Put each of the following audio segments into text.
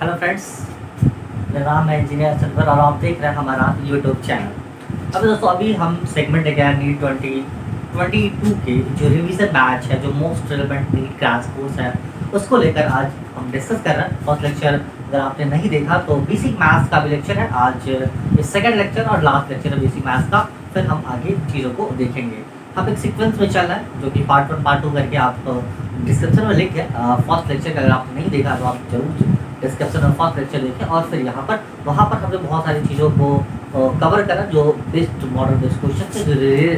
Hello friends, मेरा नाम है इंजीनियर सनवर और आप देख रहे हैं हमारा यूट्यूब चैनल। अब दोस्तों अभी हम सेगमेंट लेके आए नीट 2022 के जो रिवीजन बैच है, जो most relevant NEET crash course है, उसको लेकर आज हम डिस्कस कर रहे हैं। फर्स्ट लेक्चर अगर आपने नहीं देखा तो बेसिक मैथ्स का भी लेक्चर है, आज ये सेकंड लेक्चर और लास्ट लेक्चर है बेसिक मैथ्स का। फिर हम आगे चीज़ों को देखेंगे। हम एक सीक्वेंस में चल रहा है जो कि पार्ट 1 पार्ट 2 करके आप डिस्क्रिप्शन में लिख के फर्स्ट लेक्चर का अगर आपने नहीं देखा तो आप जरूर डिस्क्रिप्शन में फर्स्ट लेक्चर देखें और फिर वहाँ पर हमने बहुत सारी चीज़ों को कवर करा, जो बेस्ड मॉडल बेस्ड क्वेश्चन से जो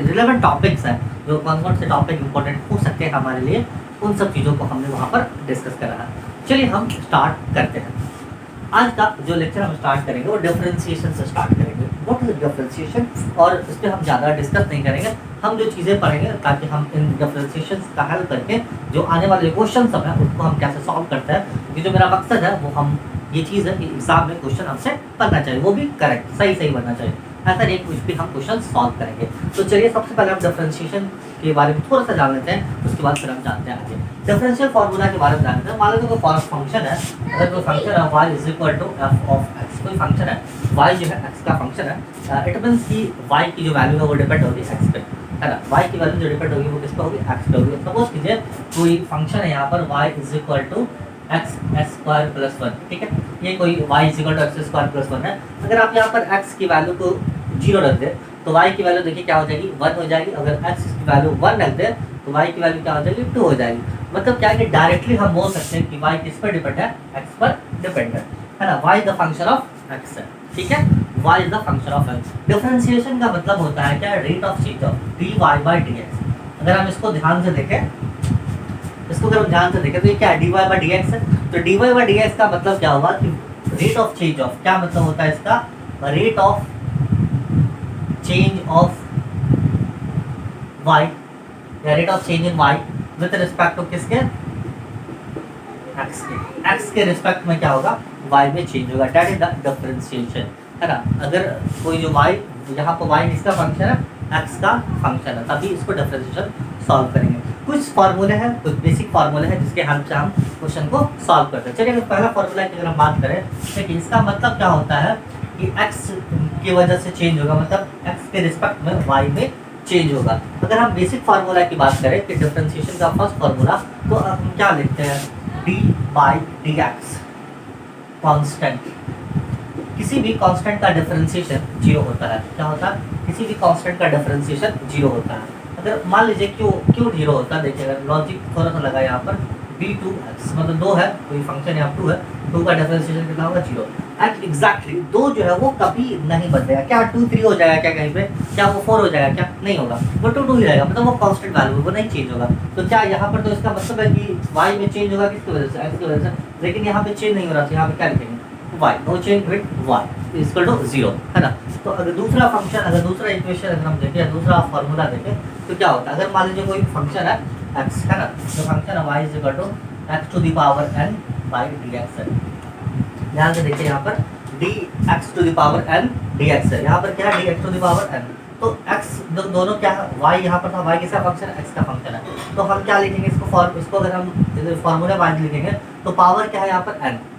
रिलेवेंट टॉपिक्स हैं, जो कौन से टॉपिक इंपॉर्टेंट हो सकते हैं हमारे लिए, उन सब चीज़ों को हमने वहाँ पर डिस्कस करा है। चलिए हम स्टार्ट करते हैं। आज का जो लेक्चर हम स्टार्ट करेंगे वो डिफरेंशिएशन से स्टार्ट करेंगे। व्हाट इज डिफरेंशिएशन, और इस पर हम ज़्यादा डिस्कस नहीं करेंगे। हम जो चीज़ें पढ़ेंगे ताकि हम इन डिफरेंशिएशन का हल करके जो आने वाले क्वेश्चन सब है उसको हम कैसे सॉल्व करते हैं, क्योंकि जो मेरा मकसद है वो हम ये चीज़ है कि एग्जाम में क्वेश्चन हमसे बनना चाहिए, वो भी करेक्ट सही बनना चाहिए। ऐसा नहीं कुछ भी हम क्वेश्चन सॉल्व करेंगे। तो चलिए सबसे पहले हम डिफरेंशिएशन के बारे में थोड़ा सा जान लेते हैं, उसके बाद फिर हम जानते हैं आगे डिफरेंशियल फार्मूला के बारे में जानते हैं। मान लो कोई फंक्शन है, अगर कोई फंक्शन है y is equal to f of x, कोई फंक्शन है y जो है x का फंक्शन है, इट मीन्स कि y की जो वैल्यू है वो डिपेंड होगी x पे, है ना। y की वैल्यू जो डिपेंड होगी वो किस पे होगी, x पे होगी। सपोज कीजिए कोई फंक्शन है यहाँ पर y is equal to x square plus 1, ठीक है। ये कोई y is equal to x square plus 1 है। अगर आप यहाँ पर x की वैल्यू को 0 रख दे तो y की वैल्यू देखिए क्या हो जाएगी, 1 हो जाएगी। अगर x की वैल्यू 1 रख दे तो y की वैल्यू क्या हो जाएगी, 2 हो जाएगी। मतलब क्या है कि डायरेक्टली हम बोल सकते हैं कि y किस पर डिपेंड है, x पर डिपेंड है ना। y the function of x है, ठीक है। y is the function of x। Differentiation का मतलब होता है क्या, rate of change of dy by dx। अगर हम इसको ध्यान से देखें, तो ये क्या है, dy बाय dx है। तो dy बाय dx का मतलब क्या होगा कि रेट ऑफ चेंज ऑफ, क्या मतलब होता है इसका, rate of change of y या rate of change in y with respect to किसके, x के रिस्पेक्ट में क्या होगा, y में चेंज होगा। दैट इज द डिफरेंशिएशन, है ना। अगर कोई जो y, यहाँ पर y इसका फंक्शन है, x का फंक्शन है, तभी इसको डिफरेंशिएशन सॉल्व करेंगे। कुछ फार्मूले हैं, कुछ बेसिक फार्मूले हैं जिसके हेल्प से हम क्वेश्चन को सॉल्व करते हैं। चलिए अगर पहला फार्मूला की अगर हम बात करें, देखिए इसका मतलब क्या होता है कि x की वजह से चेंज होगा, मतलब x के रिस्पेक्ट में y में चेंज होगा। अगर हम बेसिक फार्मूला की बात करें कि डिफरेंशिएशन का फर्स्ट फार्मूला, तो हम क्या लिखते हैं, d by d x constant. किसी भी कांस्टेंट का डिफरेंशिएशन 0 होता है। क्या होता है, किसी भी कांस्टेंट का डिफरेंशिएशन 0 होता है। अगर मान लीजिए क्यों 0 होता है, देखिए अगर लॉजिक थोड़ा सा लगा यहाँ पर, d2x मतलब 2 है, कोई फंक्शन यहाँ 2 है, 2 का डिफरेंशिएशन कितना होगा, 0। एग्जैक्टली 2 जो है वो कभी नहीं बदलेगा। क्या 2 3 हो जाएगा क्या कहीं पे, क्या वो 4 हो जाएगा, क्या नहीं होगा, वो 2 ही रहेगा, मतलब वो कांस्टेंट वैल्यू वो नहीं चेंज होगा। तो क्या यहाँ पर, तो इसका मतलब है कि y में चेंज होगा किसकी वजह से, x की वजह से। लेकिन यहाँ पे चेंज नहीं हो रहा, तो यहाँ पे क्या लिखेंगे, y, no change with y equal to 0, है ना। तो अगर दूसरा फंक्शन, अगर दूसरा इक्वेशन अगर हम देखें, दूसरा फार्मूला देखें, तो क्या होता है, अगर मान लीजिए कोई फंक्शन है x, है ना, जो फंक्शन है y is equal to x to the power n by dx है। ध्यान से देखिए यहाँ पर dx to the power n dx है, यहाँ पर क्या है, dx to the power n। तो x दोनों क्या है, y यहाँ पर था, y किसका फंक्शन है, x का फंक्शन है। तो हम क्या लिखेंगे इसको अगर हम फार्मूला वाइज लिखेंगे तो पावर क्या है यहाँ पर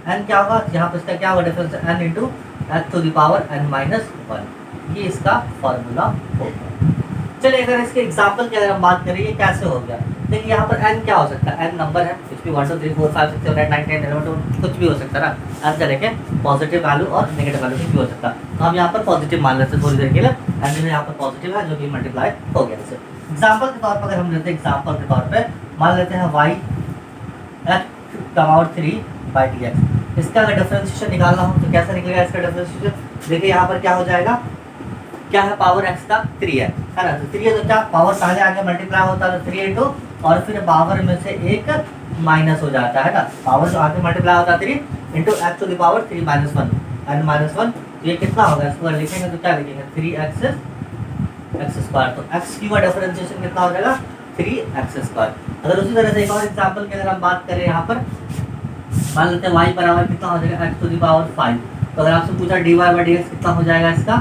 n क्या होगा, यहाँ पर इसका क्या होगा difference, n into x to the power n minus 1, ये इसका फार्मूला होगा। चलिए अगर इसके एग्जाम्पल की अगर हम बात करें, ये कैसे हो गया, देखिए यहाँ पर n क्या हो सकता है, n नंबर है, कुछ भी 1 2 3 4 5 6 7 8 9 10 11 12 कुछ भी हो सकता है ना। n से लेके पॉजिटिव वैल्यू और नेगेटिव वैल्यू कुछ भी हो सकता है। तो हम यहाँ पर पॉजिटिव मान लेते हैं थोड़ी देर के लिए, n जो यहाँ पर पॉजिटिव है जो कि मल्टीप्लाई हो गया। जैसे एग्जाम्पल के तौर पर अगर हम लेते हैं, एग्जाम्पल के तौर पर मान लेते हैं y x power 3 by d x. इसका अगर डिफरेंशिएशन निकालना हो तो कैसे निकलेगा इसका डिफरेंशिएशन, देखिए यहाँ पर क्या हो जाएगा, क्या है, पावर x का 3 है ना। तो 3 है तो क्या पावर पहले आगे मल्टीप्लाई होता है, तो 3 इंटू और फिर पावर में से एक माइनस हो जाता है ना। पावर जो आगे मल्टीप्लाई होता है 3 into x to the power 3 minus 1 n minus 1, तो ये कितना होगा, इसको अगर लिखेंगे तो क्या लिखेंगे, 3x एक्स स्क्वायर। तो x की डिफरेंशिएशन कितना हो जाएगा, 3x स्क्वायर। अगर उसी तरह से एक और एग्जाम्पल की अगर हम बात करें, यहाँ पर मान लेते हैं y बराबर कितना हो जाएगा, x टू द पावर 5। तो अगर आपसे पूछा dy बाई dx कितना हो जाएगा इसका,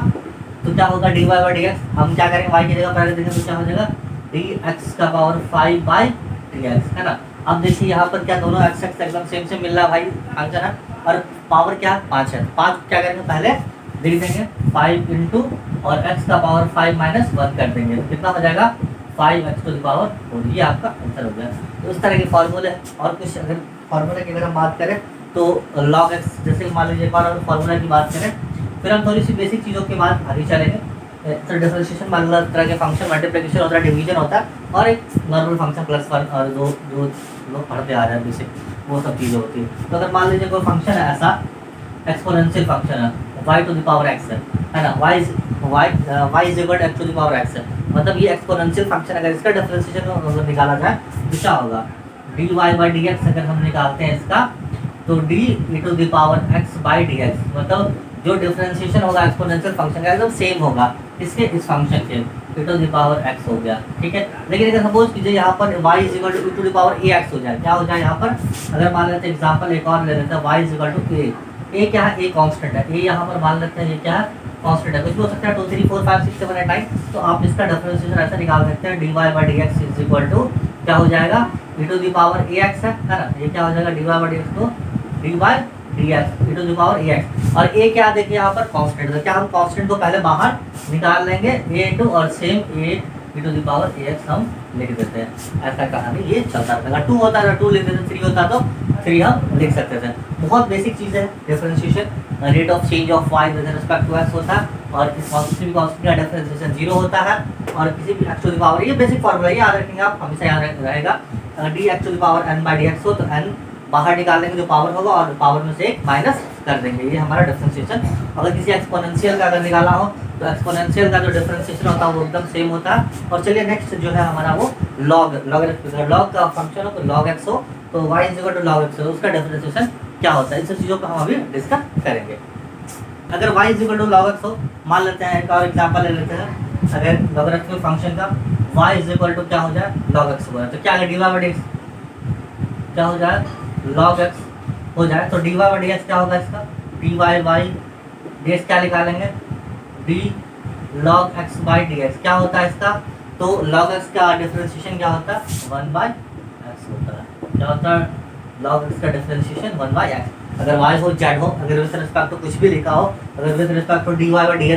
तो क्या होगा dy बाई dx, हम क्या करेंगे y की जगह पहले देखें तो क्या हो जाएगा, dx का पावर 5 बाई dx, है ना। अब देखिए यहाँ पर क्या दोनों x एकदम सेम मिल रहा है भाई, फंक्शन है, और पावर क्या 5 है, 5 क्या करेंगे पहले लिख देंगे 5 इंटू और x का पावर 5 माइनस 1 कर देंगे, तो कितना हो जाएगा 5x टू द पावर 4। ये आपका आंसर हो गया। तो इस तरह के फॉर्मूले और कुछ अगर फॉर्मूले की अगर हम बात करें तो log x, जैसे मान लीजिए एक बार अगर फॉर्मूला की बात करें, फिर हम थोड़ी सी बेसिक चीज़ों के बाद आगे चलेंगे। तो डिफरेंशिएशन मान लो तरह के फंक्शन, मल्टीप्लिकेशन होता है, डिवीजन होता है, और एक नॉर्मल फंक्शन प्लस वन, और दो जो लोग पढ़ते आ रहे हैं बेसिक वो सब चीज़ें होती है। तो अगर मान लीजिए कोई फंक्शन है ऐसा, एक्सपोनेंशियल फंक्शन है y to the power x है ना, y is equal to x to the power x है, मतलब ये एक्सपोनेंशियल फंक्शन अगर इसका डिफरेंशिएशन निकाला जाए तो क्या होगा, dy बाई डी एक्स अगर हम निकालते हैं इसका, तो d e to the power x by d x, मतलब जो डिफरेंशिएशन होगा एक्सपोनेंशियल फंक्शन का एकदम सेम होगा इसके इस फंक्शन के, e to the power x हो गया, ठीक है। लेकिन अगर सपोज कीजिए यहाँ पर y is equal to e to the power ax हो जाए, क्या हो जाए यहाँ पर, अगर मान लेते हैं एग्जांपल एक और ले लेते हैं, y is equal to a क्या है, a कांस्टेंट है, a यहाँ पर मान लेते हैं ये क्या है कांस्टेंट है, कुछ भी हो सकता है 2 3 4 5 6 7 8 9, तो आप इसका डिफरेंशिएशन ऐसा निकाल सकते हैं dy by d x is equal to क्या हो जाएगा e to the power ax है ना, ये क्या हो जाएगा dy बाई डी एक्स को dy by d x e to the power ax, और a क्या देखिए यहाँ पर कांस्टेंट है, क्या हम कांस्टेंट को पहले बाहर निकाल लेंगे a इंटू और same a e to the power ax हम लिख देते हैं, ऐसा कहानी ये चलता रहेगा। 2 होता है 2 लिख देते, 3 होता तो 3 हम लिख सकते थे। बहुत बेसिक चीज़ है differentiation, rate of change of y with respect to x होता है, और किसी भी कांस्टेंट का डिफरेंशिएशन 0 होता है, और किसी भी x टू द पावर, ये बेसिक फार्मूला याद रखेंगे आप, हमेशा याद रहेगा, d x to the power n by d x हो तो n बाहर निकाल लेंगे जो पावर होगा, और पावर में से एक माइनस कर देंगे, ये हमारा डिफरेंशिएशन। अगर किसी एक्सपोनेंशियल का अगर निकाला हो तो एक्सपोनेंशियल का जो डिफरेंशिएशन होता है वो एकदम सेम होता है। और चलिए नेक्स्ट जो है हमारा वो लॉग का फंक्शन हो तो log x हो तो y is equal to log x हो, उसका डिफरेंशिएशन क्या होता है, इन सब चीज़ों को हम अभी डिस्कस करेंगे। अगर y is equal to log x हो, मान लेते हैं एक और एग्जांपल ले लेते हैं, अगर लॉगरिथमिक फंक्शन का y इज इक्वल टू क्या हो जाए log x हो, तो क्या है dy बाई डी एक्स क्या हो जाए log x हो जाए, तो dy बाई डी एक्स क्या होगा इसका, dy बाई डी एक्स क्या निकालेंगे d log x by d x क्या होता है इसका, तो log x का डिफरेंशिएशन क्या होता है 1 बाई x होता है, क्या होता है log x का डिफरेंशिएशन 1 बाई x। अगर y हो z हो, अगर विद रिस्पेक्ट टू कुछ भी लिखा हो, अगर with respect to dy by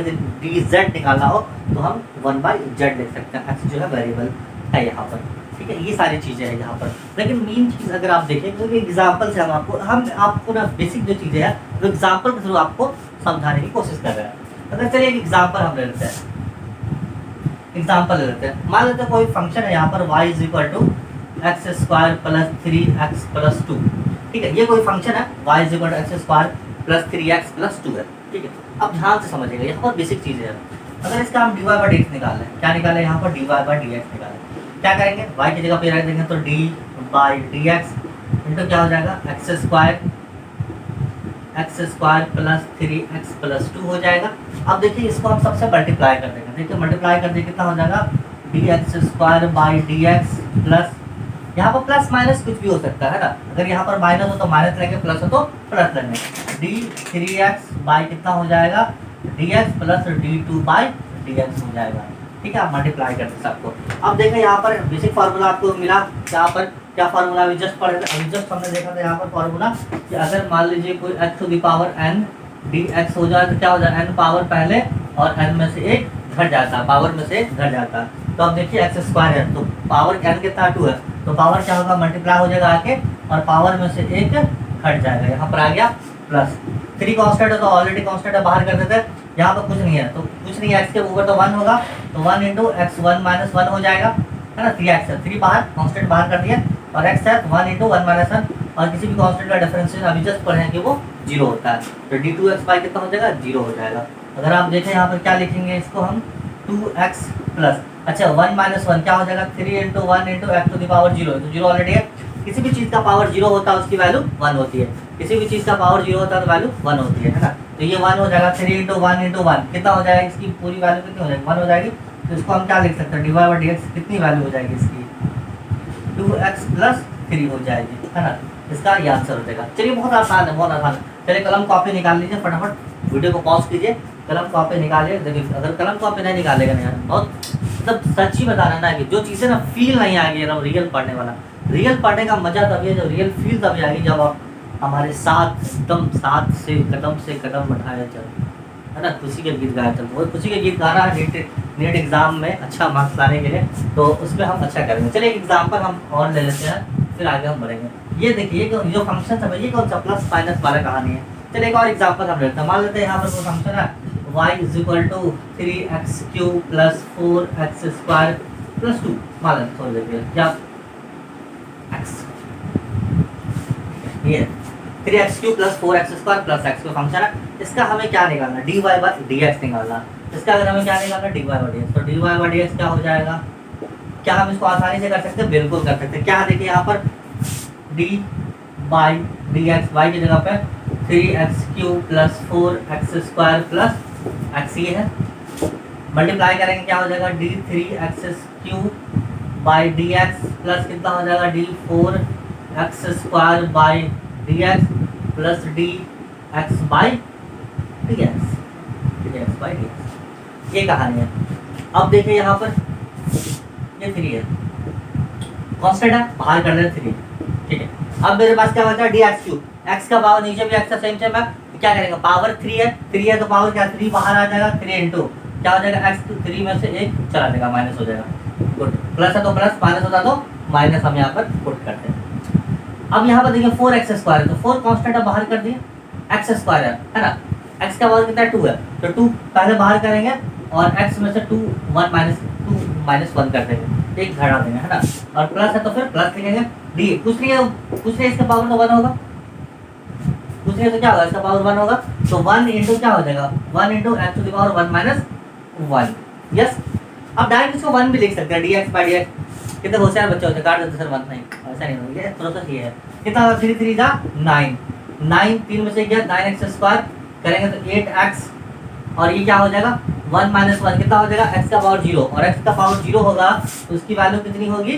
dz निकालना हो तो हम 1 बाई z लिख सकते हैं, x जो है वेरिएबल है यहाँ पर, ठीक है। ये सारी चीज़ें हैं यहाँ पर, लेकिन मेन चीज़ अगर आप देखें तो एग्जाम्पल से हम आपको ना बेसिक जो चीज़ें हैं वो एग्जाम्पल के थ्रू आपको समझाने की कोशिश कर रहे हैं। अगर चलिए एक एग्जाम्पल हम ले लेते हैं, एग्जाम्पल ले लेते हैं, मान लेते हैं कोई फंक्शन है यहाँ पर y is equal to x square plus 3x plus 2, ठीक है। ये कोई फंक्शन है y is equal to x square plus 3x plus 2 है, ठीक है। अब ध्यान से समझिएगा, ये बहुत बेसिक चीज़ें हैं। अगर इसका हम dy बाई डी एक्स निकाल लें, क्या निकालें यहाँ पर dy बाई डी एक्स निकालें, क्या करेंगे y की जगह पे रख देंगे तो d by d x into क्या हो जाएगा x square plus 3x plus 2 हो जाएगा। अब देखिए इसको हम सबसे मल्टीप्लाई कर देंगे, देखिए मल्टीप्लाई कर देंगे कितना हो जाएगा D x square by d x plus, यहाँ पर प्लस माइनस कुछ भी हो सकता है ना, अगर यहाँ पर माइनस हो तो माइनस लेंगे, प्लस हो तो प्लस लेंगे, डी 3x बाई कितना हो जाएगा D x plus D 2 by d x हो जाएगा, ठीक है। आप मल्टीप्लाई करते सबको। अब देखें यहाँ पर बेसिक फार्मूला आपको मिला, यहाँ पर क्या फार्मूला अभी जस्ट पढ़े थे, अभी जस्ट हमने देखा था यहाँ पर फार्मूला कि अगर मान लीजिए कोई x to the power n dx हो जाए तो क्या हो जाए n पावर पहले और n में से एक घट जाता है, पावर में से एक घट जाता है। तो अब देखिए एक्स स्क्वायर है तो पावर n कितना 2 है, तो पावर क्या होगा मल्टीप्लाई हो जाएगा आके, और पावर में से एक घट जाएगा, यहाँ पर आ गया प्लस 3 कांस्टेंट है तो ऑलरेडी कांस्टेंट है बाहर कर देते हैं, यहाँ पर कुछ नहीं है तो कुछ नहीं है, एक्स के ऊपर तो 1 होगा तो 1 इंटू एक्स 1 माइनस 1 हो जाएगा, है ना। 3x है, 3 बाहर कांस्टेंट बाहर कर दिया, और x है 1 इंटू 1 माइनस 1, और किसी भी कांस्टेंट का डिफरेंशिएशन अभी जस्ट पढ़े हैं कि वो 0 होता है, तो d2x बाई कितना हो जाएगा 0 हो जाएगा। अगर आप देखें यहाँ पर क्या लिखेंगे इसको हम 2x प्लस, अच्छा 1 माइनस 1 क्या हो जाएगा 3 into 1 into x to the power 0, तो 0 ऑलरेडी है, किसी भी चीज़ का पावर 0 होता है उसकी वैल्यू 1 होती है, किसी भी चीज़ का पावर 0 होता है तो वैल्यू 1 होती है ना। तो ये 1 हो जाएगा, 3 इंटू 1 इंटू 1 कितना हो जाएगा, इसकी पूरी वैल्यू कितनी हो जाएगी 1 हो जाएगी, तो इसको हम क्या लिख सकते हैं d y by d x कितनी वैल्यू हो जाएगी इसकी 2x प्लस 3 हो जाएगी, है ना। इसका ये आंसर हो जाएगा। चलिए बहुत आसान है, बहुत आसान है। चलिए कलम कॉपी निकाल लीजिए फटाफट, वीडियो को पॉज कीजिए, कलम कॉपी निकालिए। देखिए अगर कलम कॉपी नहीं निकालेगा ना यार, बहुत मतलब सच्ची बता रहा ना कि जो चीज़ें ना फील नहीं आएगी ना रियल पढ़ने वाला, रियल पढ़ने का मजा तभी है जब रियल फील तभी आएगी जब आप हमारे साथ एकदम साथ से कदम बढ़ाया चल, है ना, खुशी के गीत गाया चल। वो खुशी के गीत गाना है नीट एग्जाम में अच्छा मार्क्स लाने के लिए, तो उसमें हम अच्छा करेंगे। चलिए एक एग्जाम्पल हम और ले लेते हैं, फिर आगे हम बढ़ेंगे। ये देखिए जो फंक्शन है ये कौन सा प्लस माइनस वाला कहानी है। चलिए एक और एग्जाम्पल हम लेते हैं। मान लेते हैं यहाँ पर कोई फंक्शन है y is equal to 3x³ plus 4x² plus 2, मान लेते थोड़ी देर के लिए, या x, ये 3x³ plus 4x² plus x का फंक्शन है। इसका हमें क्या निकालना है, dy बाई dx निकालना है। इसका अगर हमें क्या निकालना है, dy बाई dx, तो dy बाई dx क्या हो जाएगा। क्या हम इसको आसानी से कर सकते हैं, बिल्कुल कर सकते हैं। क्या देखिए यहाँ पर dy बाई dx, y की जगह पे 3x³ plus 4x² plus x ये है, मल्टीप्लाई करेंगे क्या हो जाएगा, d3x³ बाई dx प्लस कितना हो जाएगा, d4x² by dx plus dx by dx, ये कहानी है। अब देखिए यहाँ पर ये 3 है, कांस्टेंट है, बाहर कर दें 3, ठीक है। अब मेरे पास क्या बचा है, dx³, x का पावर नीचे भी x का सेम सेम है, तो क्या करेंगे, पावर 3 है तो पावर क्या 3 बाहर आ जाएगा, 3 इंटू क्या हो जाएगा, x 3 में से 1 चला देगा, माइनस हो जाएगा, गुड। प्लस है तो प्लस, माइनस होता तो माइनस, हम यहाँ पर पुट करते हैं। अब यहाँ पर देखिए 4x² है, तो 4 कांस्टेंट है, बाहर कर दिए, x² है ना, x का पावर कितना है 2 है, तो 2 पहले बाहर करेंगे और x में से 2 माइनस 1 कर देंगे, एक घटा देंगे, है ना, और प्लस है तो फिर प्लस लिखेंगे। डी कुछ नहीं इसका पावर तो 1 होगा, कुछ नहीं तो क्या होगा, इसका पावर 1 होगा, तो 1 इंटू क्या हो जाएगा, 1 into x to the power 1 minus 1, yes. अब डायरेक्ट इसको 1 भी लिख सकते हैं, dx बाई dx। कितने होशियार बच्चे होते हैं, काट देते सर 1, नहीं ऐसा नहीं होगा, ये प्रोसेस ये है। कितना 3 3 जा 9, 9 3 में से गया 9x² करेंगे तो 8x, और ये क्या हो जाएगा 1 माइनस 1 कितना हो जाएगा, x का पावर 0, और x का पावर 0 होगा तो उसकी वैल्यू कितनी होगी,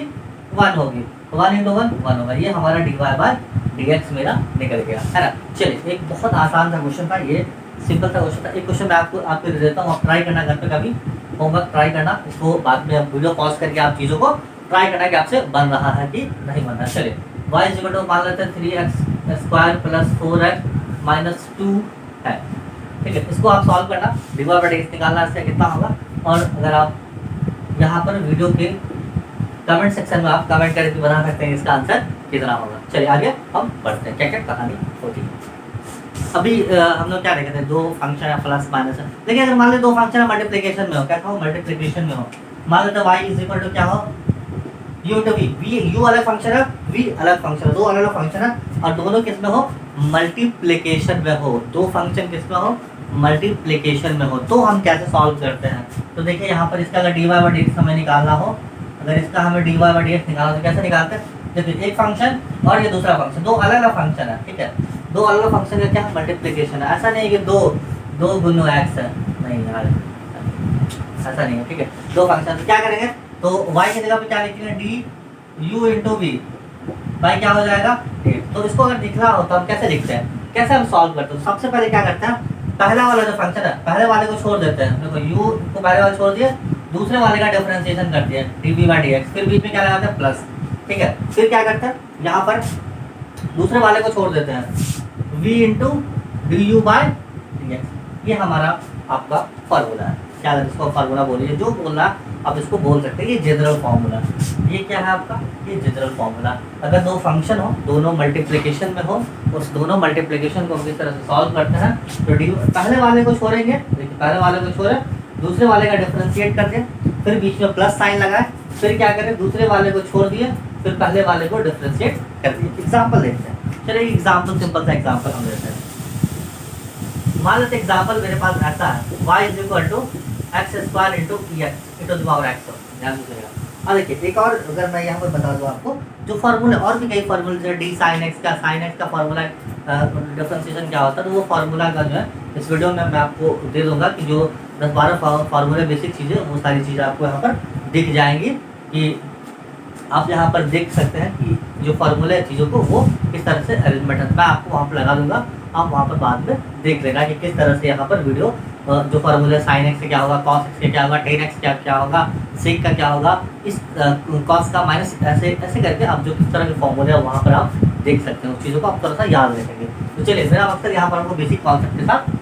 1 होगी, 1 इंटू 1 होगा। ये हमारा dy बाय dx मेरा निकल गया, है ना। चलिए एक बहुत आसान सा क्वेश्चन था, ये सिंपल सा क्वेश्चन था। एक क्वेश्चन मैं आपको दे देता हूँ, आप ट्राई करना घर पे, कभी होमवर्क ट्राई करना, इसको बाद में वीडियो पॉज करके आप चीज़ों को ट्राई करना कि आपसे बन रहा है कि नहीं बन रहा है। चलिए y इज इक्वल टू मान लेते हैं 3x² प्लस 4x माइनस 2 है, ठीक है। इसको आप सॉल्व करना, dy बाई dx निकालना, इससे कितना होगा। और अगर आप यहाँ पर वीडियो के कमेंट सेक्शन में आप कमेंट करके बता सकते हैं इसका आंसर कितना होगा। चलिए आगे हम बढ़ते हैं, क्या क्या कहानी होती है। अभी हम लोग क्या देखे थे, दो फंक्शन है प्लस माइनस है, लेकिन अगर मान लो दो फंक्शन है मल्टीप्लिकेशन में हो, क्या हो मल्टीप्लिकेशन में हो, मान लेते y इज इक्वल टू क्या हो u इंटू v, u अलग फंक्शन है, v अलग फंक्शन है, दो अलग अलग फंक्शन है और दोनों किस में हो, मल्टीप्लिकेशन में हो, दो फंक्शन किस में हो, मल्टीप्लिकेशन में हो। तो हम कैसे सॉल्व करते हैं, तो देखिए यहाँ पर इसका अगर dy बाई dx हमें निकालना हो, अगर इसका हमें dy बाई dx निकालना हो तो कैसे निकालते हैं, देखिए एक फंक्शन और ये दूसरा फंक्शन, दो अलग अलग फंक्शन है, ठीक है, दो अलग अलग फंक्शन का क्या मल्टीप्लिकेशन है। ऐसा नहीं है कि दो गुनो x है, नहीं यार ऐसा नहीं है, ठीक है, दो फंक्शन। तो क्या करेंगे, तो y की जगह पे क्या लिखेंगे, d u into v by क्या हो जाएगा 8। तो इसको अगर लिखना हो तो हम कैसे लिखते हैं, कैसे हम सॉल्व करते हैं। सबसे पहले क्या करते हैं, पहला वाला जो फंक्शन है पहले वाले को छोड़ देते हैं, देखो u को पहले वाले छोड़ दिए, दूसरे वाले का डिफरेंशिएशन कर दिया dv बाई dx, फिर बीच में क्या लगाते हैं प्लस, ठीक है। फिर क्या करते हैं, यहाँ पर दूसरे वाले को छोड़ देते हैं v into D you by D, ये हमारा आपका फार्मूला है। क्या इसको फार्मूला बोलिए, जो बोलना आप इसको बोल सकते हैं, ये जनरल फार्मूला। ये क्या है आपका, ये जनरल फार्मूला। अगर दो फंक्शन हो, दोनों मल्टीप्लिकेशन में हो, उस दोनों मल्टीप्लिकेशन को हम किस तरह से सॉल्व करते हैं, तो डी पहले वाले को छोड़ेंगे, देखिए पहले वाले को छोड़े, दूसरे वाले का डिफरेंशिएट कर दें, फिर बीच में प्लस साइन लगाए, फिर क्या करें, दूसरे वाले को छोड़ दिए, फिर पहले वाले को डिफरेंशिएट कर दिए। एग्जाम्पल देखते हैं, चलिए एग्जाम्पल, सिंपल सा एग्जाम्पल हम लेते हैं। मान लेते एग्जाम्पल मेरे पास ऐसा है, y is equal to x² into x into the power x, ध्यान दीजिएगा। अब देखिए एक और अगर मैं यहाँ पर बता दूँ आपको, जो फार्मूला और भी कई फार्मूले जैसे डी साइन एक्स का फार्मूला डिफरेंशिएशन क्या होता है, तो वो फार्मूला का जो है इस वीडियो में मैं आपको दे दूंगा कि जो 10-12 फार्मूले बेसिक चीज़ें, वो सारी चीज़ें आपको यहाँ पर दिख जाएंगी, कि आप यहाँ पर देख सकते हैं कि जो फार्मूले चीज़ों को वो किस तरह से अरेंजमेंट है। मैं आपको वहाँ पर लगा दूंगा, आप वहाँ पर बाद में देख लेना कि किस तरह से यहाँ पर वीडियो जो फार्मूला साइन एक्स से क्या होगा, कॉस एक्स से क्या होगा, टेन एक्स क्या होगा, सेक का क्या होगा, इस कॉस का माइनस, ऐसे ऐसे करके आप जो किस तरह के फॉर्मूले है वहाँ पर आप देख सकते हैं, उस चीज़ों को आप थोड़ा सा याद रखेंगे। तो चलिए मेरा मकसद यहाँ पर आपको बेसिक कॉन्सेप्ट के साथ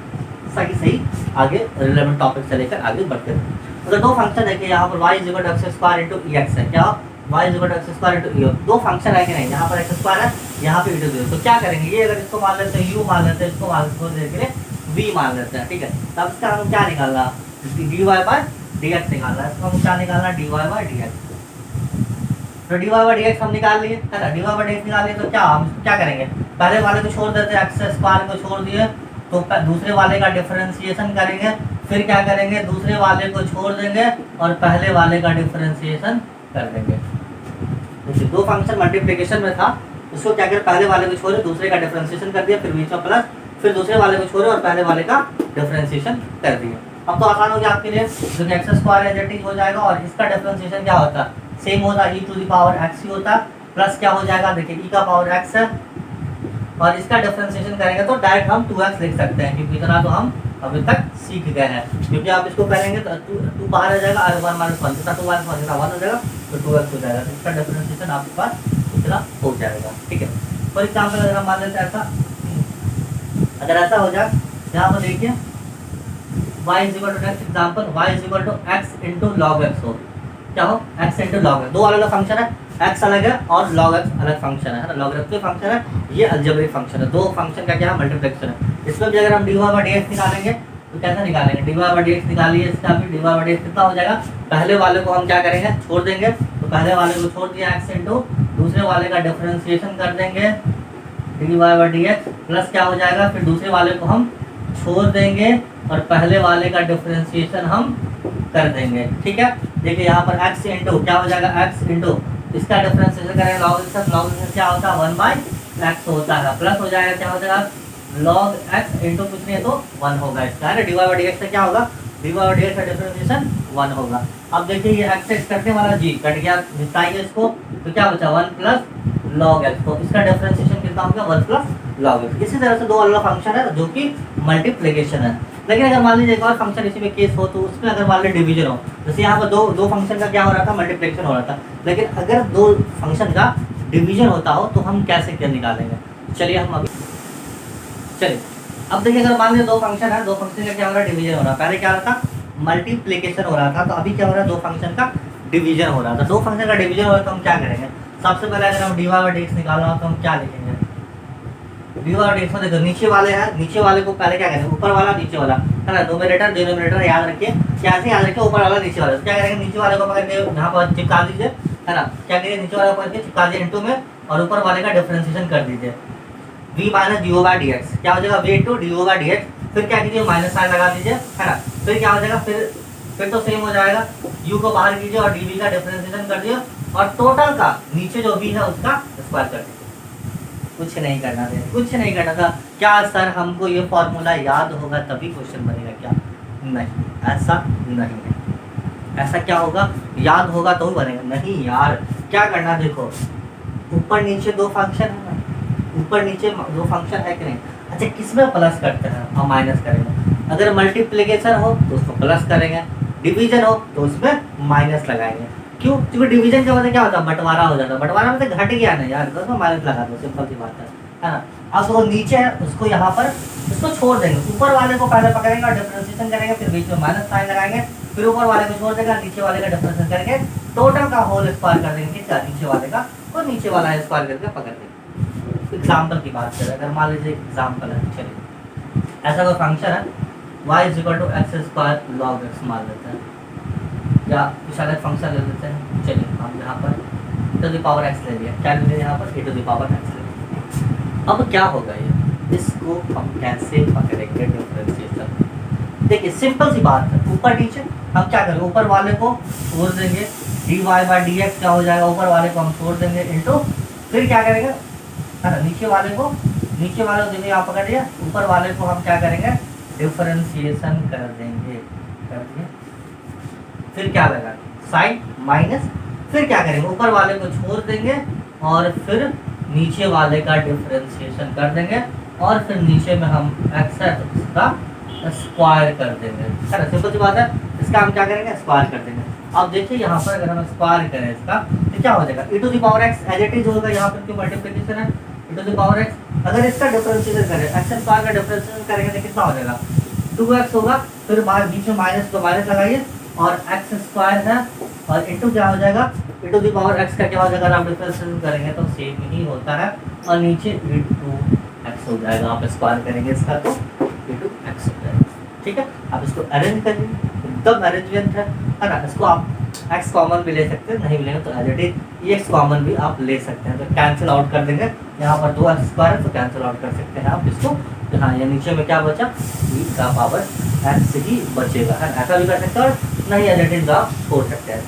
सही आगे रिलेवेंट टॉपिक से लेकर आगे बढ़ते हैं। अगर दो फंक्शन है कि यहाँ पर y is equal to x square into e x है, क्या y is equal to x square into e, दो फंक्शन है कि नहीं, यहाँ पर एक्स स्क्वायर है, यहाँ पे ई टू 0, तो क्या करेंगे, ये अगर इसको मान लेते हैं u मान लेते हैं, इसको मान लेते हैं v मान लेते हैं, ठीक है। तब इसका हम क्या निकालना, dy बाय dx निकालना है, इसको हम क्या निकालना, dy बाय dx। तो dy बाय dx हम निकाल लिए है ना, dy बाय dx निकाल लिए, तो क्या हम क्या करेंगे, पहले वाले को छोड़ देते हैं, एक्स स्क्वायर को छोड़ दिए, तो दूसरे वाले का डिफरेंशिएशन करेंगे, फिर क्या करेंगे, दूसरे वाले को छोड़ देंगे और पहले वाले का डिफरेंशिएशन कर देंगे। देखिए दो फंक्शन मल्टीप्लिकेशन में था, उसको क्या कर, पहले वाले को छोड़े, दूसरे का डिफरेंशिएशन कर दिया, फिर बीच में प्लस, फिर दूसरे वाले को छोड़े और पहले वाले का डिफरेंशिएशन कर दिया। अब तो आसान हो गया आपके लिए, जो x square as it is हो जाएगा और इसका डिफरेंशिएशन क्या होता है, सेम होता है, ई टू द पावर एक्स ही होता है, प्लस क्या हो जाएगा, देखिए ई का पावर एक्स है और इसका डिफरेंशिएशन करेंगे तो डायरेक्ट हम 2x लिख सकते हैं, क्योंकि इतना तो हम अभी तक सीख गए हैं। क्योंकि आप इसको करेंगे तो 2 बाहर आ जाएगा, और 1 माइनस 1 जितना 2 माइनस 1 जितना 1 हो जाएगा, तो 2x हो जाएगा, तो इसका डिफरेंशिएशन आपके पास इतना हो जाएगा, ठीक है। फॉर एग्जाम्पल अगर हम मान लेते हैं ऐसा, अगर ऐसा हो जाए, यहाँ पर देखिए y is equal to next example, y is equal to x into log x हो, क्या हो, x इंटू लॉग एक्स, दो अलग अलग फंक्शन है, x अलग है और log x अलग फंक्शन है ना, लॉगरिथमिक फंक्शन है, ये अलजेब्रिक फंक्शन है, दो फंक्शन का क्या है, मल्टीप्लिकेशन है। इसमें भी अगर हम dy बाय dx निकालेंगे तो कैसे निकालेंगे, dy बाय dx निकालिए, इसका भी dy बाय dx कितना हो जाएगा, पहले वाले को हम क्या करेंगे, छोड़ देंगे, तो पहले वाले को छोड़ दिया x इंटू दूसरे वाले का डिफरेंशिएशन कर देंगे dy बाय dx, प्लस क्या हो जाएगा, फिर दूसरे वाले को हम छोड़ देंगे और पहले वाले का डिफरेंशिएशन हम कर देंगे, ठीक है। देखिए यहाँ पर x इंटू क्या हो जाएगा, x इंटू इसका डिफरेंशिएशन करेंगे log x, log x क्या होता है 1 बाय x होता है, प्लस हो जाएगा क्या हो जाएगा log x इंटू कुछ नहीं है तो 1 होगा इसका, है ना, dy बाय dx से क्या होगा, dy बाय dx का डिफरेंशिएशन 1 होगा। अब देखिए ये x से करने वाला g कट गया, निकालिए इसको, तो क्या बचा 1 प्लस log x, तो इसका डिफरेंशिएशन कितना हो गया 1 प्लस log x। इसी तरह से दो अलग फंक्शन है जो कि मल्टीप्लिकेशन है। लेकिन अगर मान लीजिए एक और फंक्शन इसी में केस हो, तो उसमें अगर मान लीजिए डिवीजन हो, जैसे यहाँ पर दो फंक्शन का क्या हो रहा था, मल्टीप्लिकेशन हो रहा था, लेकिन अगर दो फंक्शन का डिवीजन होता हो तो हम कैसे क्या निकालेंगे, चलिए हम अभी चलिए अब देखिए, अगर मान लीजिए दो फंक्शन है, दो फंक्शन का क्या हो रहा है, डिवीजन हो रहा है, पहले क्या हो रहा था, मल्टीप्लिकेशन हो रहा था, तो अभी क्या हो रहा है, दो फंक्शन का डिवीजन हो रहा था। दो फंक्शन का डिवीजन हो रहा है तो हम क्या करेंगे, सबसे पहले अगर हम dy बाय dx निकालना हो तो हम क्या लिखेंगे, dy बाय dx में देखो नीचे वाले हैं, नीचे वाले को पहले क्या करेंगे, ऊपर वाला नीचे वाला, है ना, न्यूमरेटर डिनोमिनेटर याद रखिए, कैसे याद रखिए, ऊपर वाला नीचे वाला, तो क्या करेंगे, नीचे वाले को पकड़ के यहाँ पर चिपका दीजिए, है ना, क्या करिए, नीचे वाले को पकड़ के चिपका दीजिए इनटू में, और ऊपर वाले का डिफरेंशिएशन कर दीजिए, v minus dy by dx, क्या हो जाएगा v into dy by dx, फिर क्या कीजिए माइनस साइन लगा दीजिए, है ना, फिर क्या हो जाएगा, फिर तो सेम हो जाएगा, u को बाहर कीजिए और dv का डिफरेंशिएशन कर दिए, और टोटल का नीचे जो v है उसका स्क्वायर कर दीजिए। कुछ नहीं करना था, कुछ नहीं करना था। क्या सर हमको ये फॉर्मूला याद होगा तभी क्वेश्चन बनेगा क्या, नहीं, ऐसा नहीं है। ऐसा क्या होगा, याद होगा तो ही बनेगा, नहीं यार, क्या करना, देखो ऊपर नीचे दो फंक्शन है ना, ऊपर नीचे दो फंक्शन है कि नहीं, अच्छा किसमें प्लस करते हैं, हम माइनस करेंगे, अगर मल्टीप्लिकेशन हो तो उसको प्लस करेंगे, डिवीजन हो तो उसमें माइनस लगाएंगे, क्यों, क्योंकि डिवीजन के मतलब क्या होता है, बंटवारा हो जाता है, बंटवारा मतलब घट गया ना यार, तो उसमें माइनस लगा दो, सिंपल सी बात है ना। अब वो नीचे है उसको यहाँ पर उसको छोड़ देंगे, ऊपर वाले को पहले पकड़ेंगे और डिफरेंशिएशन करेंगे, फिर बीच में माइनस साइन लगाएंगे, फिर ऊपर वाले को छोड़ देगा, नीचे वाले का डिफरेंशिएशन करके टोटल का होल स्क्वायर कर देंगे, किसका, नीचे वाले का, और नीचे वाला स्क्वायर करके पकड़ देंगे। एग्जाम्पल की बात करें, अगर मान लीजिए एग्जाम्पल है, चलिए ऐसा कोई फंक्शन है y is equal to x square log x मान लेते हैं, या कुछ अलग फंक्शन ले लेते हैं, चलिए हम यहाँ पर टू द पावर एक्स ले लिया, क्या ले लिया यहाँ पर, ए टू द पावर एक्स ले लिया। अब क्या होगा ये, इसको हम कैसे पकड़ेंगे डिफरेंशिएशन, देखिए सिंपल सी बात है, ऊपर नीचे हम क्या करेंगे, ऊपर वाले को छोड़ देंगे, dy बाय dx क्या हो जाएगा, ऊपर वाले को हम छोड़ देंगे इंटू, फिर क्या करेंगे, है ना, नीचे वाले को देखिए यहाँ पकड़ लिया, ऊपर वाले को हम क्या करेंगे, डिफरेंशिएशन कर देंगे, कर दिए, फिर क्या लगा साइन माइनस, फिर क्या करेंगे, ऊपर वाले को छोड़ देंगे और फिर नीचे वाले का डिफरेंशिएशन कर देंगे, और फिर नीचे में हम x है तो इसका स्क्वायर कर देंगे, है ना, सिंपल सी बात है, इसका हम क्या करेंगे, स्क्वायर कर देंगे। अब देखिए यहाँ पर अगर हम स्क्वायर करें इसका तो क्या हो जाएगा, e to the power x as it is होगा, यहाँ पर क्यों मल्टीप्लिकेशन है, e to the power x. अगर इसका डिफरेंशिएशन करें, एक्स स्क्वायर का डिफरेंशिएशन करेंगे तो कितना हो जाएगा, 2x होगा, फिर बाहर बीच में माइनस तो माइनस लगाइए और एक्स स्क्वायर है और इंटू क्या हो जाएगा, e to the power x का क्या हो जाएगा, आप डिफरेंशिएशन करेंगे तो सेम ही होता है और नीचे e टू x हो जाएगा, आप स्क्वायर करेंगे इसका तो e टू x हो जाएगा। ठीक है, आप इसको अरेंज करिए, एकदम अरेंजमेंट है ना। इसको आप x कॉमन भी ले सकते हैं, नहीं मिलेगा तो as it is x common भी आप ले सकते हैं, तो कैंसिल आउट कर देंगे। यहाँ पर 2x स्क्वायर है तो कैंसिल आउट कर सकते हैं आप इसको। हाँ, ये नीचे में क्या बचा, e का पावर x ही बचेगा, है ना। ऐसा भी कर सकते हैं और नहीं एज इट इज आप छोड़ सकते हैं।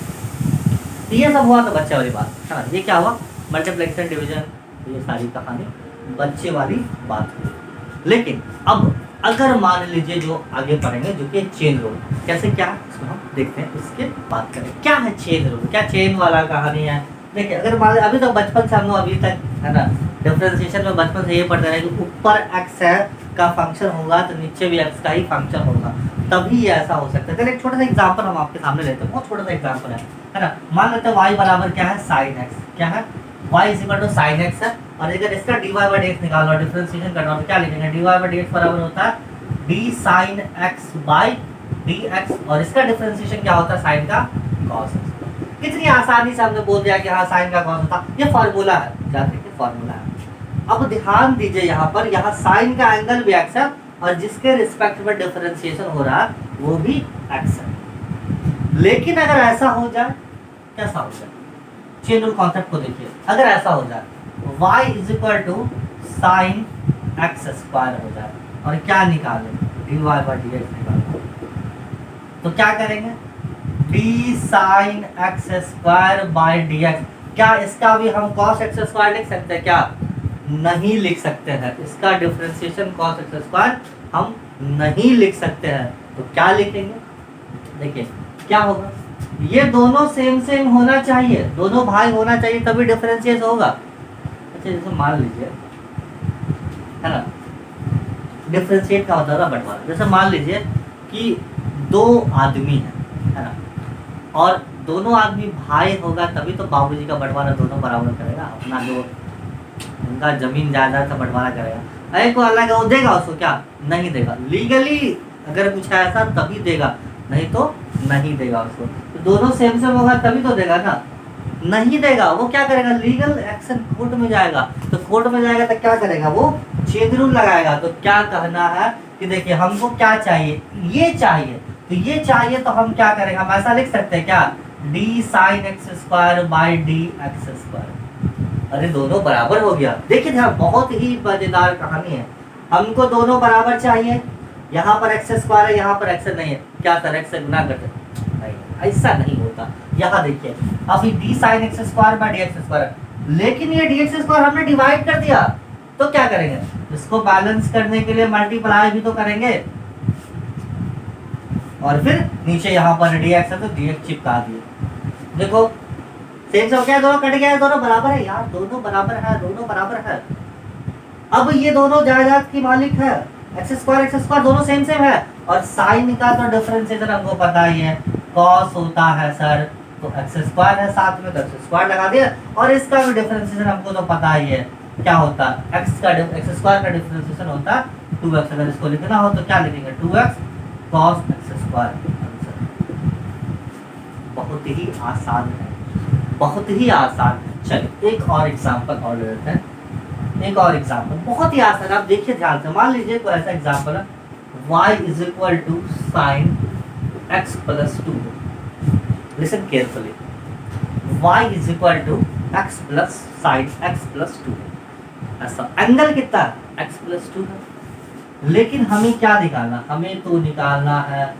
तो ये सब हुआ तो बच्चे वाली बात, है ना। ये क्या हुआ, मल्टीप्लिकेशन डिवीजन, ये सारी कहानी बच्चे वाली बात हुई। लेकिन अब अगर मान लीजिए जो आगे पढ़ेंगे जो कि चेन रूल, कैसे क्या इसको हम देखते हैं, इसके बात करें क्या है चेन रूल, क्या चेन वाला कहानी है। देखिए, अगर मान अभी तो बचपन से हम लोग अभी तक, है ना, डिफरेंशिएशन में बचपन से ये पढ़ते रहे कि ऊपर x है का फंक्शन होगा तो नीचे भी x का ही फंक्शन होगा, तभी ये ऐसा हो सकता है। चलिए एक छोटा सा एग्जांपल हम आपके सामने लेते हैं, बहुत छोटा सा एग्जांपल है ना। मान लेते हैं y बराबर क्या है, sin x, क्या है, y is equal to sin x है, और अगर इसका dy by dx निकालना है, डिफरेंशिएशन करना है तो क्या लिखेंगे, dy by dx बराबर होता है d sin x by dx, और इसका डिफरेंशिएशन क्या होता है, sin का cos x। कितनी आसानी से हमने बोल दिया कि हाँ sin का cos होता, ये फार्मूला है, याद रखिए फार्मूला है। अब ध्यान दीजिए यहाँ पर, यहाँ sin का एंगल भी x है और जिसके रिस्पेक्ट में डिफरेंशिएशन हो रहा है वो भी x है। लेकिन अगर ऐसा हो जाए, कैसा हो जाए, चेन रूल कॉन्सेप्ट को देखिए, अगर ऐसा हो जाए y is equal to sine x square हो जाए और क्या निकालें, dy by dx निकालें, तो क्या करेंगे, d sign x square by dx। क्या इसका भी हम cos x स्क्वायर लिख सकते हैं, क्या नहीं लिख सकते हैं, इसका डिफरेंशिएशन cos x स्क्वायर हम नहीं लिख सकते हैं, तो क्या लिखेंगे, देखिए क्या होगा, ये दोनों सेम सेम होना चाहिए, दोनों भाई होना चाहिए तभी डिफरेंशिएट होगा। अच्छा, जैसे मान लीजिए, है ना, डिफरेंशिएट का होता है बंटवारा। जैसे मान लीजिए कि दो आदमी है ना, और दोनों आदमी भाई होगा तभी तो बाबूजी का बंटवारा दोनों बराबर करेगा, अपना जो उनका जमीन जायदाद का बंटवारा करेगा। अरे को अल्लाह का वो देगा उसको, क्या नहीं देगा, लीगली अगर कुछ ऐसा तभी देगा, नहीं तो नहीं देगा उसको। तो दोनों सेम सेम होगा तभी तो देगा ना, नहीं देगा वो क्या करेगा, लीगल एक्शन कोर्ट में जाएगा, तो कोर्ट में जाएगा तो क्या करेगा, वो चेन रूल लगाएगा। तो क्या कहना है कि देखिए हमको क्या चाहिए, ये चाहिए, तो ये चाहिए तो हम क्या करेंगे, हम ऐसा लिख सकते हैं क्या, d sin x square by d x square. अरे दोनों बराबर हो गया। देखिए ध्यान, बहुत ही मजेदार कहानी है, हमको दोनों बराबर चाहिए, यहाँ पर एक्स स्क्वायर है, यहाँ पर एक्स नहीं है, क्या सर एक्स से गुना करते, नहीं, ऐसा नहीं होता। यहाँ देखिए अभी D sine x square by d x square, लेकिन ये डी एक्स स्क्वायर हमने डिवाइड कर दिया, तो क्या करेंगे, इसको बैलेंस करने के लिए मल्टीप्लाई भी तो करेंगे, और फिर नीचे यहाँ पर डी एक्स है तो डी एक्स चिपका दिए। देखो सेम से हो गया, दोनों कट गया, दोनों बराबर है यार, दोनों बराबर है, दोनों बराबर है। अब ये दोनों जायदाद की मालिक है, एक्स स्क्वायर दोनों सेम सेम है, और साइन का तो डिफरेंशिएशन हमको पता ही है, कॉस होता है सर, तो एक्स स्क्वायर है साथ में तो एक्स स्क्वायर लगा दिया, और इसका भी डिफरेंशिएशन हमको तो पता ही है, क्या होता है, एक्स स्क्वायर का डिफरेंशिएशन होता है 2x। अगर इसको लिखना हो तो क्या लिखेंगे, 2x cos x स्क्वायर। बहुत ही आसान है, बहुत ही आसान है। चलिए एक और एग्जांपल और ले लेते हैं, एक और एग्जांपल बहुत ही आसान है, आप देखिए ध्यान से। मान लीजिए कोई ऐसा एग्जांपल है, y is equal to sine x plus 2, listen carefully, y is equal to x plus sine x plus 2, ऐसा एंगल कितना है, x प्लस 2 है। लेकिन हमें क्या निकालना, हमें तो निकालना है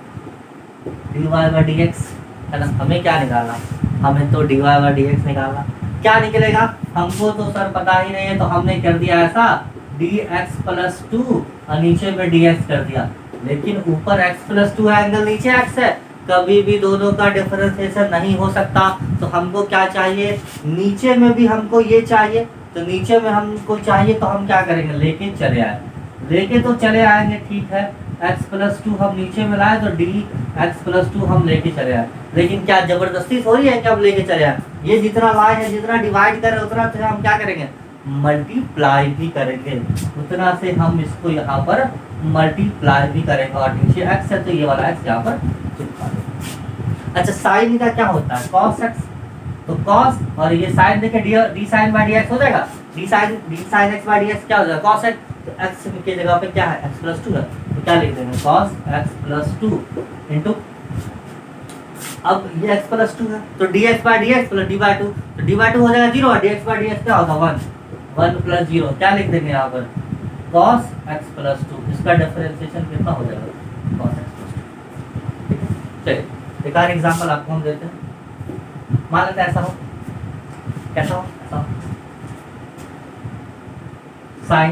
dy बाई dx, है ना, हमें क्या निकालना, हमें तो dy बाई dx निकालना। क्या निकलेगा, हमको तो सर पता ही नहीं है, तो हमने कर दिया ऐसा dx प्लस 2 और नीचे में dx कर दिया, लेकिन ऊपर x प्लस 2 है, एंगल नीचे x है, कभी भी दोनों का डिफरेंशिएशन नहीं हो सकता। तो हमको क्या चाहिए, नीचे में भी हमको ये चाहिए, तो नीचे में हमको चाहिए तो हम क्या करेंगे, लेके चले आए, लेके तो चले आएंगे, ठीक है, x प्लस 2 हम नीचे में लाए तो dx प्लस 2 हम लेके चले आए। लेकिन क्या जबरदस्ती थोड़ी है कि हम लेके चले आए, ये जितना लाए हैं, जितना डिवाइड कर रहे उतना तो हम क्या करेंगे, मल्टीप्लाई भी करेंगे, उतना से हम इसको यहाँ पर मल्टीप्लाई भी करेंगे और नीचे x है तो ये वाला x यहाँ पर चिपका देंगे। अच्छा साइन का क्या होता है cos x, तो cos और ये साइन देखें d sine by d x हो जाएगा, d sine x by d x क्या हो जाएगा cos x, तो x की जगह पे क्या है x प्लस 2 है, तो क्या लिख देंगे cos x प्लस 2 इंटू, अब ये x प्लस 2 है तो dx by d x plus D by 2, तो डी बाई 2 हो जाएगा 0 और dx बाई डी एक्स क्या होगा 1 प्लस 0, क्या लिख देंगे यहाँ पर cos x प्लस 2, इसका डिफरेंशिएशन कितना हो जाएगा cos x प्लस 2। ठीक है चलिए एक और एग्जांपल आपको हम देते हैं, मान लेते हैं ऐसा हो, कैसा हो ऐसा sin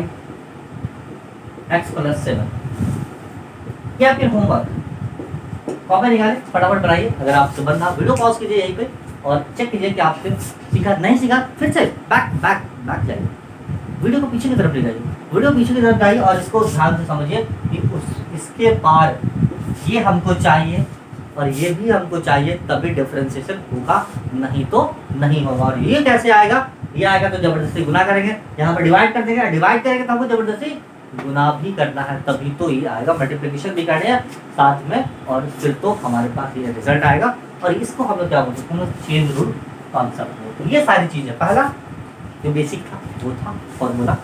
x प्लस 7, या फिर होमवर्क कॉपी निकालें फटाफट बनाइए, अगर आपसे बनना वीडियो पॉज कीजिए यहीं पे और चेक कीजिए कि आपने सीखा नहीं सीखा, फिर से बैक जाइए, वीडियो को पीछे की तरफ ले जाइए, वीडियो पीछे की तरफ जाइए और इसको ध्यान से समझिए कि इसके पार ये हमको चाहिए और ये भी हमको चाहिए तभी डिफरेंशिएशन होगा, नहीं तो नहीं होगा। और ये कैसे आएगा, ये आएगा तो जबरदस्ती गुना करेंगे, यहाँ पर डिवाइड कर देंगे, डिवाइड करेंगे तो हमको जबरदस्ती गुना भी करना है, तभी तो ये आएगा, मल्टीप्लिकेशन भी करना है साथ में और फिर तो हमारे पास ये रिजल्ट आएगा। और इसको हम लोग क्या बोलते हैं चेन रूल कॉन्सेप्ट। तो ये सारी चीजें, पहला जो बेसिक था वो था फॉर्मूला,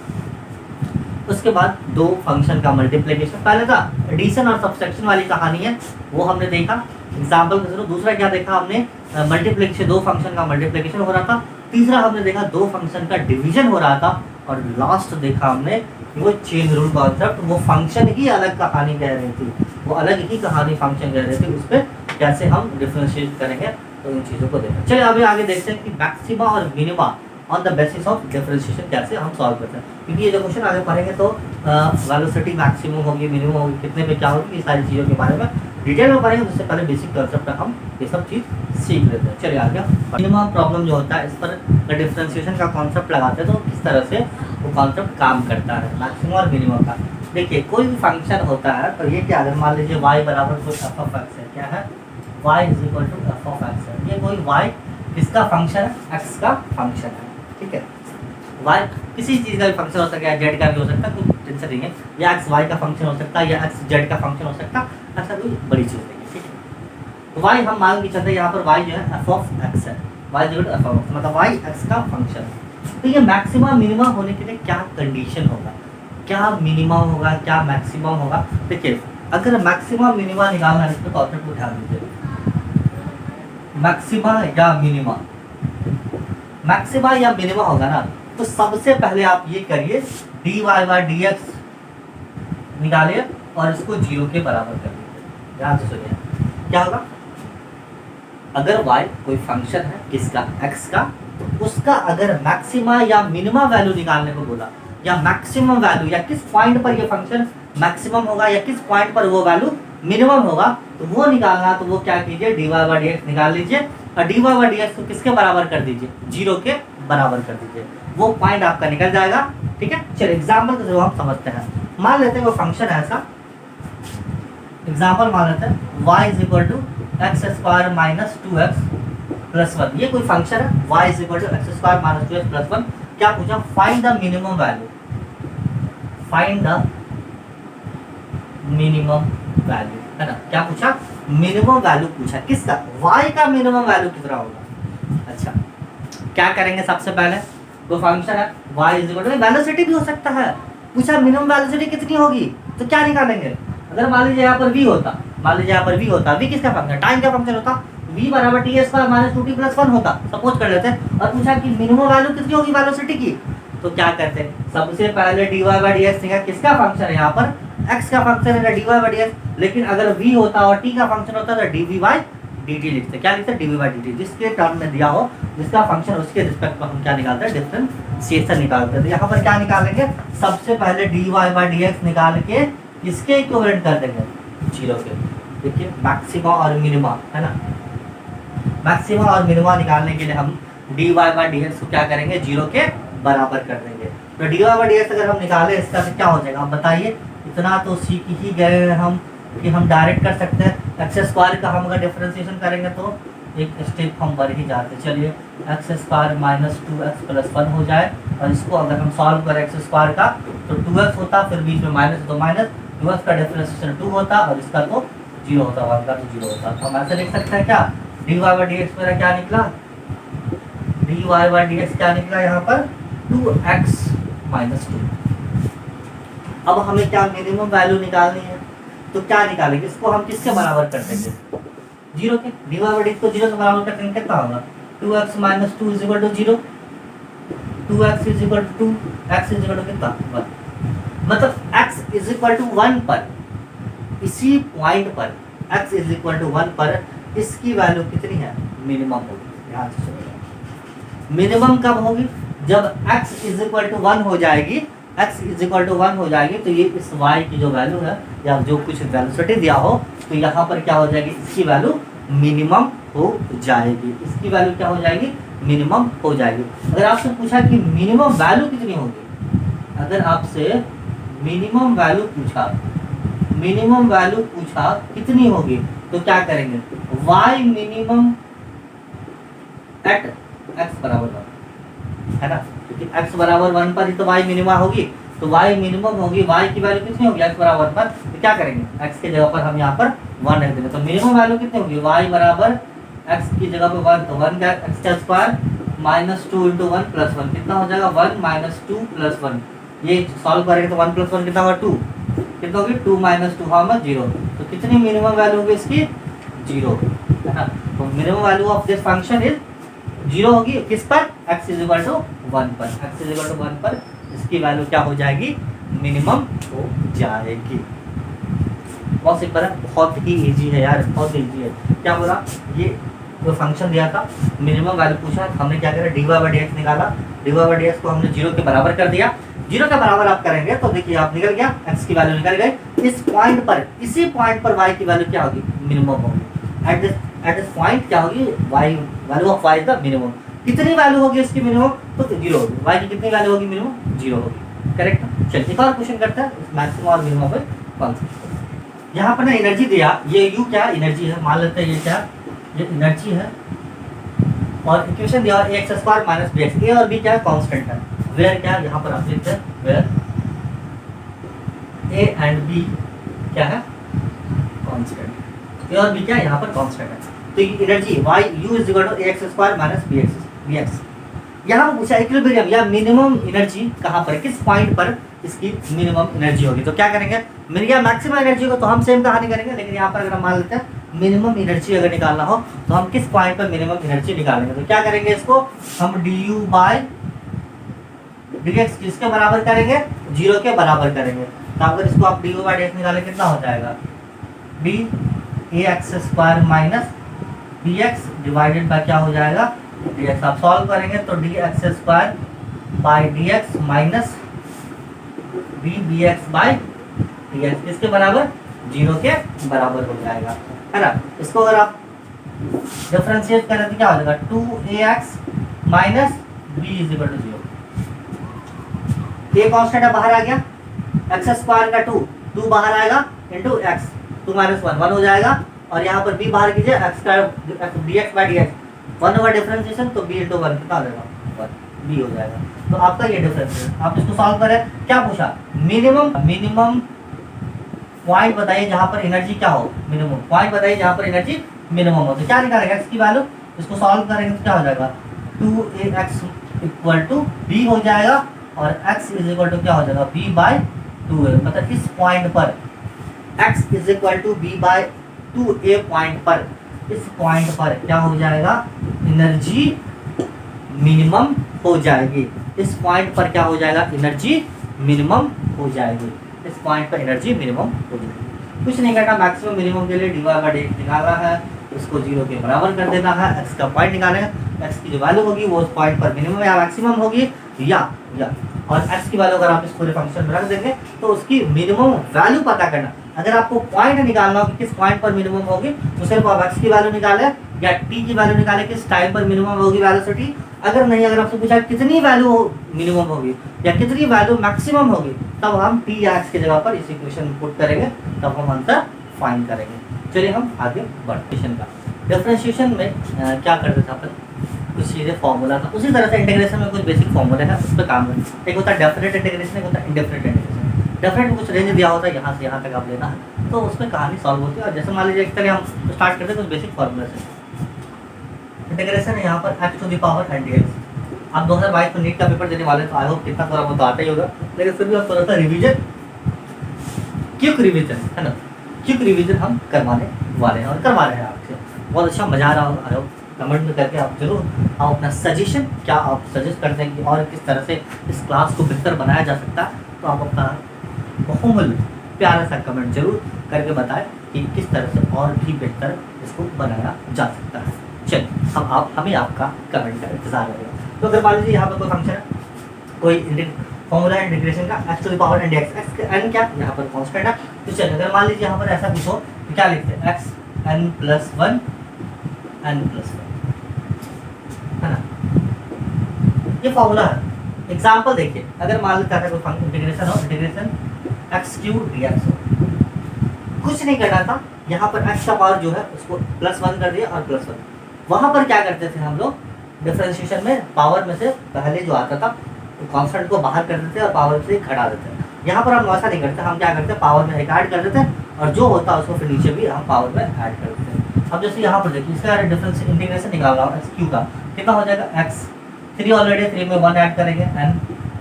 उसके बाद दो फंक्शन का मल्टीप्लिकेशन, पहले था एडिशन और सब्सट्रैक्शन वाली कहानी है वो हमने देखा एग्जाम्पल के थ्रू, दूसरा क्या देखा हमने मल्टीप्लिकेशन, दो फंक्शन का मल्टीप्लिकेशन हो रहा था, तीसरा हमने देखा दो फंक्शन का डिवीजन हो रहा था, और लास्ट देखा हमने वो चेन रूल कॉन्सेप्ट, वो फंक्शन ही अलग कहानी कह रही थी, वो अलग ही कहानी फंक्शन कह रहे थे, उस पर कैसे हम डिफरेंशिएट करेंगे, तो इन चीज़ों को देखा। चलिए अभी आगे देखते हैं कि मैक्सिमा और minima on the basis of differentiation कैसे हम सॉल्व करते हैं, क्योंकि ये जो क्वेश्चन आगे पढ़ेंगे तो वेलोसिटी मैक्सिमम होगी मिनिमम होगी कितने पे क्या होगी, ये सारी चीज़ों के बारे में डिटेल में पढ़ेंगे, उससे पहले बेसिक कॉन्सेप्ट हम ये सब चीज़ सीख लेते हैं। चलिए आगे मिनिमम प्रॉब्लम जो होता है इस पर डिफरेंशिएशन का कॉन्सेप्ट लगाते हैं तो किस तरह से वो कॉन्सेप्ट काम करता है मैक्सिमम और मिनिमम का। देखिए कोई भी फंक्शन होता है तो ये क्या, अगर मान लीजिए y बराबर कोई एफ ऑफ एक्स है, क्या है y is equal to f of x है, ये कोई y किसका फंक्शन है x का फंक्शन है, ठीक है। y किसी चीज़ का भी फंक्शन हो सकता है, z का भी हो सकता है, कुछ टेंशन नहीं है, या x y का फंक्शन हो सकता है या x z का फंक्शन हो सकता है, ऐसा कोई बड़ी चीज़ नहीं है, ठीक है। तो y हम मान के चलते हैं यहाँ पर y जो है एफ ऑफ एक्स है, y is equal to f of x, मतलब y x का फंक्शन है। तो ये मैक्सिमम मिनिमम होने के लिए क्या कंडीशन होगा, क्या मिनिमम होगा क्या मैक्सिमम होगा। देखिए अगर मैक्सिमम मिनिमम निकालना है, इस पर कॉन्सेप्ट को ध्यान दीजिए, मैक्सिमा या मिनिमा, मैक्सिमा या मिनिमा होगा ना, तो सबसे पहले आप ये करिए dy बाई डी एक्स निकालिए और इसको 0 के बराबर कर दीजिए। ध्यान से सुनिए क्या होगा, अगर y कोई फंक्शन है किसका x का, तो उसका अगर मैक्सिमा या मिनिमा वैल्यू निकालने को बोला, या मैक्सिमम वैल्यू या किस पॉइंट पर ये फंक्शन मैक्सिमम होगा या किस पॉइंट पर वो वैल्यू मिनिमम होगा, तो वो निकालना, तो वो क्या कीजिए dy बाई डी एक्स निकाल लीजिए और dy बाई डी एक्स को किसके बराबर कर दीजिए 0 के बराबर कर दीजिए, वो पॉइंट आपका निकल जाएगा, ठीक है। चलिए एग्जाम्पल के थ्रू हम समझते हैं, मान लेते हैं वो फंक्शन है ऐसा, एग्जाम्पल मान लेते हैं y is equal to x square minus 2x plus 1, ये कोई फंक्शन है y is equal to x square minus 2x plus 1, क्या पूछा find the minimum value, find the minimum value, है ना, क्या पूछा मिनिमम वैल्यू पूछा, किसका y का मिनिमम वैल्यू कितना होगा। अच्छा क्या करेंगे, सबसे पहले वो फंक्शन है y is equal to velocity भी हो सकता है, पूछा मिनिमम वेलोसिटी कितनी होगी, तो क्या निकालेंगे, अगर मान लीजिए यहाँ पर v होता, मान लीजिए यहाँ पर v होता, v किसका फंक्शन टाइम का फंक्शन होता, v बराबर T square minus 2t plus 1 होता, सपोज कर लेते हैं, और पूछा कि मिनिमम वैल्यू कितनी होगी वेलोसिटी की, तो क्या करते हैं सबसे पहले dy बाई डी एक्स किसका फंक्शन है, यहाँ पर x का फंक्शन है dy बाई डी एक्स, लेकिन अगर v होता और t का फंक्शन होता तो dv बाई dt लिखते, क्या लिखते dv बाई dt, जिसके टर्म में दिया हो जिसका फंक्शन उसके रिस्पेक्ट में हम क्या निकालते हैं डिफरेंशिएशन निकालते हैं। तो यहाँ पर क्या निकालेंगे, सबसे पहले dy बाई डी एक्स निकाल के इसके इक्विवेलेंट कर देंगे 0 के। देखिए मैक्सिमा और मिनिमा है ना, मैक्सिमा और मिनिमा निकालने के लिए हम dy बाई डी एक्स को क्या करेंगे 0 के बराबर कर देंगे। तो dy बाई डी एक्स अगर हम निकाले इसका तो क्या हो जाएगा, आप बताइए, इतना तो सीख ही गए हम कि हम डायरेक्ट कर सकते हैं, एक्स स्क्वायर का हम अगर डिफरेंशिएशन करेंगे तो एक स्टेप हम बढ़ ही जाते। चलिए x square minus 2x plus 1 हो जाए, और इसको अगर हम सॉल्व करें एक्स स्क्वायर का तो 2x होता, फिर बीच में माइनस तो माइनस 2x का डिफरेंशिएशन 2 होता, और इसका तो 0 होता, 1 का तो 0 होता। तो हम ऐसे लिख सकते हैं क्या, dy बाई dx मेरा क्या निकला, dy बाई dx क्या निकला यहाँ पर 2x माइनस 2। अब हमें क्या मिनिमम वैल्यू निकालनी है, तो क्या निकालेंगे, इसको हम किसके बराबर कर देंगे, 0 के। dy बाई dx को 0 के बराबर कर देंगे, कितना होगा 2x minus 2 is equal to 0, 2x is equal to 2, x is equal to कितना 1। मतलब x इज इक्वल टू 1 पर, इसी पॉइंट पर x इज इक्वल टू 1 पर इसकी वैल्यू कितनी है, मिनिमम होगी। ध्यान से सुनिए, मिनिमम कब होगी, जब x इज इक्वल टू 1 हो जाएगी, x इज इक्वल टू 1 हो जाएगी, तो ये इस y की जो वैल्यू है या जो कुछ वेलोसिटी दिया हो, तो यहाँ पर क्या हो जाएगी, इसकी वैल्यू मिनिमम हो जाएगी, इसकी वैल्यू क्या हो जाएगी, मिनिमम हो जाएगी। अगर आपसे पूछा कि मिनिमम वैल्यू कितनी होगी, अगर आपसे मिनिमम वैल्यू पूछा, मिनिमम वैल्यू पूछा कितनी होगी, तो क्या करेंगे, y मिनिमम एट x बराबर 1 है ना, क्योंकि x बराबर 1 पर ही तो y मिनिमा होगी, तो y मिनिमम होगी, y की वैल्यू कितनी होगी x बराबर 1 पर, तो क्या करेंगे x के जगह पर हम यहाँ पर 1 रख देंगे, तो मिनिमम वैल्यू कितनी होगी, y बराबर x की जगह पे 1, तो 1 का x का स्क्वायर माइनस 2 इंटू 1 प्लस 1 कितना हो जाएगा 1 माइनस 2 प्लस 1, ये सॉल्व करेंगे तो 1 प्लस 1 कितना होगा 2, कितना होगी 2 माइनस 2 होगा 0, तो कितनी मिनिमम वैल्यू होगी इसकी 0 है ना। तो minimum value of this function is 0 होगी, किस पर, x इज इक्वल टू 1 पर, x इज इक्वल टू 1 पर इसकी वैल्यू क्या हो जाएगी, मिनिमम हो जाएगी। बहुत सिंपल है, बहुत ही इजी है यार, बहुत इजी है। क्या बोला, ये जो फंक्शन दिया था मिनिमम वैल्यू पूछा, हमने क्या करा dy बाई dx निकाला, dy बाई dx को हमने 0 के बराबर कर दिया, 0 के बराबर आप करेंगे तो देखिए आप निकल गया, x की वैल्यू निकल गई, इस पॉइंट पर, इसी पॉइंट पर y की वैल्यू क्या होगी, मिनिमम होगी। एट दिस पॉइंट क्या होगी, y value of y is the minimum, कितनी वैल्यू होगी इसकी मिनिमम, तो 0 होगी, y की कितनी वैल्यू होगी मिनिमम 0 होगी, करेक्ट ना। चलिए एक और क्वेश्चन करते हैं मैक्सिमम और मिनिमम पे कॉन्सेप्ट। यहाँ पर ना एनर्जी दिया, ये u क्या एनर्जी है, मान लेते हैं ये क्या, ये एनर्जी है, और इक्वेशन दिया ax square minus bx, a और b क्या है कांस्टेंट है, वेयर क्या है, यहाँ पर आप लिखते हैं वेयर a एंड b क्या है कांस्टेंट, a और b क्या है यहाँ पर कांस्टेंट है, तो energy y u is equal to ax square minus bx। यहाँ पूछा इक्विलिब्रियम या मिनिमम एनर्जी कहाँ पर, किस पॉइंट पर इसकी मिनिमम एनर्जी होगी, तो क्या करेंगे, या मैक्सिमम एनर्जी को तो हम सेम कहानी करेंगे, लेकिन यहाँ पर अगर हम मान लेते हैं मिनिमम एनर्जी अगर निकालना हो तो हम किस पॉइंट पर मिनिमम एनर्जी निकालेंगे, तो क्या करेंगे, इसको हम du बाई dx किसके बराबर करेंगे, 0 के बराबर करेंगे, तो अगर इसको आप du बाई dx निकालें कितना हो जाएगा, d ax square minus bx divided by क्या हो जाएगा dx, आप सॉल्व करेंगे तो dx square by dx minus dbx by dx किसके बराबर, 0 के बराबर हो जाएगा, है ना। इसको अगर आप डिफरेंशिएट करें तो क्या हो जाएगा 2ax minus b is equal to 0, a constant है बाहर आ गया, x स्क्वायर का 2 बाहर आएगा इंटू x 2 माइनस 1 हो जाएगा, और यहाँ पर b बाहर कीजिए x का dx by dx 1 over differentiation, तो b इंटू 1 कितना हो जाएगा 1 b हो जाएगा। तो आपका ये डिफरेंस है, आप इसको सॉल्व करें, क्या पूछा मिनिमम पॉइंट बताइए जहां पर एनर्जी क्या हो, मिनिमम पॉइंट बताइए जहां पर एनर्जी मिनिमम हो, तो क्या निकालेगा x की वैल्यू, इसको सॉल्व करेंगे तो क्या हो जाएगा 2ax इक्वल टू b हो जाएगा, और x इज इक्वल टू क्या हो जाएगा b बाई 2a, मतलब इस पॉइंट पर x is equal to b by 2a point पर, इस पॉइंट पर क्या हो जाएगा, एनर्जी मिनिमम हो जाएगी, इस पॉइंट पर क्या हो जाएगा, एनर्जी मिनिमम हो जाएगी, इस पॉइंट पर एनर्जी मिनिमम हो जाएगी। कुछ नहीं करना, मैक्सिमम मिनिमम के लिए dy बाई dx निकालना है, इसको 0 के बराबर कर देना है, x का पॉइंट निकालना है, x की जो वैल्यू होगी वो उस पॉइंट पर मिनिमम या मैक्सिमम होगी, या और x की वैल्यू अगर आप इस पूरे फंक्शन में रख देंगे तो उसकी मिनिमम वैल्यू पता करना। अगर आपको पॉइंट निकालना हो कि किस पॉइंट पर मिनिमम होगी, तो सिर्फ आप x की वैल्यू निकाले या t की वैल्यू निकाले किस टाइम पर मिनिमम होगी वेलोसिटी। अगर नहीं, अगर आपसे पूछा कितनी वैल्यू मिनिमम होगी या कितनी वैल्यू मैक्सिमम होगी, तब हम t या x की जगह पर इस इक्वेशन पुट करेंगे, तब हम आंसर फाइंड करेंगे। चलिए हम आगे बढ़ते हैं का। डिफरेंशिएशन में क्या करते थे अपन, कुछ चीज़ें फॉर्मूला था, उसी तरह से इंटीग्रेशन में कुछ बेसिक फॉर्मूले हैं, उस पर काम करते। एक होता है डेफिनेट इंटीग्रेशन, एक होता है इंडेफिनेट इंटीग्रेशन। डेफिनेट में कुछ रेंज दिया होता है, यहाँ से यहाँ तक आप लेना है, तो उसमें कहानी सॉल्व होती है। और जैसे मान लीजिए एक तरह हम स्टार्ट करते हैं कुछ बेसिक फॉर्मूले से। इंटीग्रेशन है यहाँ पर x to the power dx। आप 2022 में नीट का पेपर देने वाले, तो आई होप कितना थोड़ा बहुत आता ही होगा, लेकिन फिर भी आप थोड़ा सा रिविजन, क्विक रिविजन है ना, क्विक रिविजन हम करवाने वाले हैं और करवा रहे हैं आपसे। बहुत अच्छा मजा आ रहा होगा। आई होप कमेंट में करके आप जरूर आप अपना सजेशन क्या आप सजेस्ट करते हैं कि और किस तरह से इस क्लास को बेहतर बनाया जा सकता है, तो आप अपना बहुमूल्य प्यारा सा कमेंट जरूर करके बताएं कि किस तरह से और भी बेहतर इसको बनाया जा सकता है। चलिए हमें आपका कमेंट का इंतजार रहेगा। तो अगर मान लीजिए यहाँ पर कोई फंक्शन है, कोई फॉर्मूला है इंटीग्रेशन का x to the power n dx, x n क्या यहाँ पर कांस्टेंट है। तो चलिए अगर मान लीजिए यहाँ पर ऐसा कुछ हो तो क्या लिखते हैं, x n प्लस वन है ना, ये फॉर्मूला है। एग्जाम्पल देखिए, अगर मान लेते हैं कोई इंटीग्रेशन हो, इंटीग्रेशन x क्यूब dx हो, कुछ नहीं करना था, यहाँ पर x का पावर जो है उसको +1 कर दिया और +1। वहाँ पर क्या करते थे हम लोग डिफरेंशिएशन में, पावर में से पहले जो आता था तो कांस्टेंट को बाहर कर देते और पावर से घटा देते। यहाँ पर हम ऐसा नहीं करते, हम क्या करते हैं पावर में एक ऐड कर देते और जो होता है उसको फिर नीचे भी हम पावर में ऐड कर देते हैं। अब जैसे यहाँ पर देखिए, इसका डिफरेंस इंटीग्रेशन निकाल रहा हूँ एक्स क्यू का, कितना हो जाएगा x 3 ऑलरेडी 3 में 1 ऐड करेंगे n,